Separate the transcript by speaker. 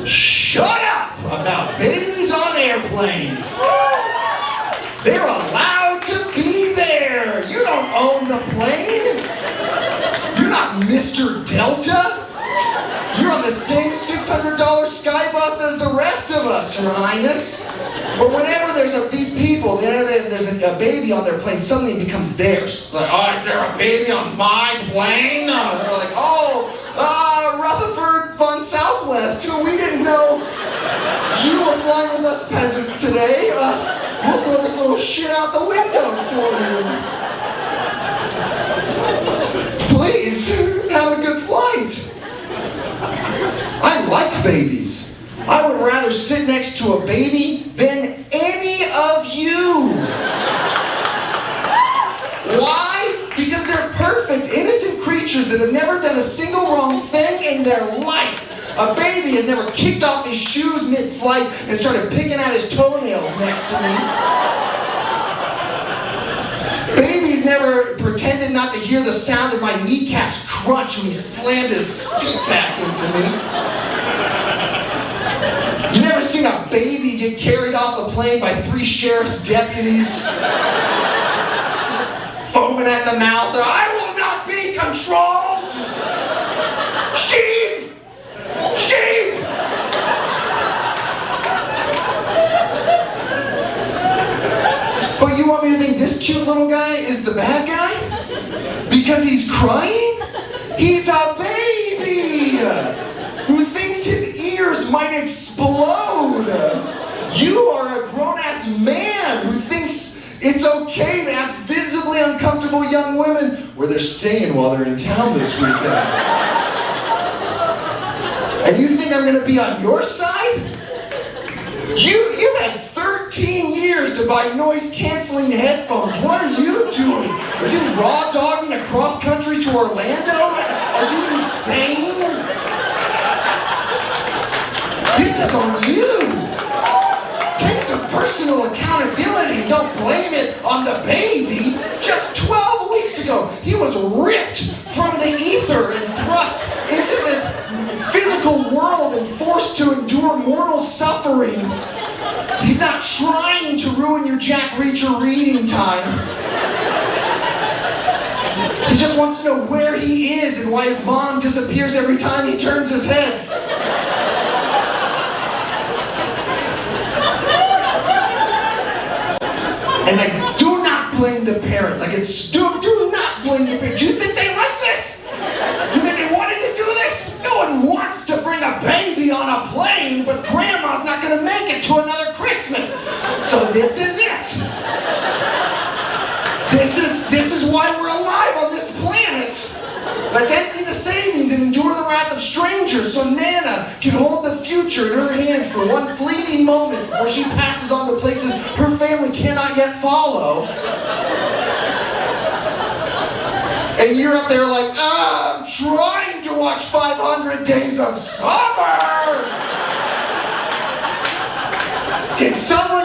Speaker 1: Shut up about babies on airplanes. They're allowed to be there. You don't own the plane. You're not Mr. Delta. You're on the same $600 Skybus as the rest of us, Your Highness. But whenever there's these people, whenever there's a baby on their plane, suddenly it becomes theirs. Like, oh, is there a baby on my plane? They're like, Rutherford von Southwest, who we didn't know you were flying with us peasants today. We'll throw this little shit out the window for you. Please, have a good flight. I like babies. I would rather sit next to a baby than any of you. Why? Because they're perfect, innocent creatures that have never done a single wrong thing in their life. A baby has never kicked off his shoes mid-flight and started picking at his toenails next to me. Baby's never pretended not to hear the sound of my kneecaps crunch when he slammed his seat back into me. You never seen a baby get carried off the plane by 3 sheriff's deputies? Just foaming at the mouth. I will not be controlled! Sheep! Sheep! But you want me to think this cute little guy is the bad guy? Because he's crying? He's a baby! Who thinks his ears might explode. You are a grown-ass man who thinks it's okay to ask visibly uncomfortable young women where they're staying while they're in town this weekend. And you think I'm going to be on your side? You've had 13 years to buy noise-canceling headphones. What are you doing? Are you raw dogging across country to Orlando? Are you insane? This is on you. Take some personal accountability and don't blame it on the baby. Just 12 weeks ago, he was ripped from the ether and thrust into this physical world and forced to endure mortal suffering. He's not trying to ruin your Jack Reacher reading time. He just wants to know where he is and why his mom disappears every time he turns his head. And I do not blame the parents. Do not blame the parents. Do you think they like this? You think they wanted to do this? No one wants to bring a baby on a plane, but grandma's not going to make it to another Christmas. So this is it. This is why we're alive on this planet. Let's empty the savings and endure the wrath of strangers so Nana can hold the future in her hands for one fleeting moment before she passes on to places her family cannot yet follow. And you're up there like, I'm trying to watch 500 Days of Summer! Did someone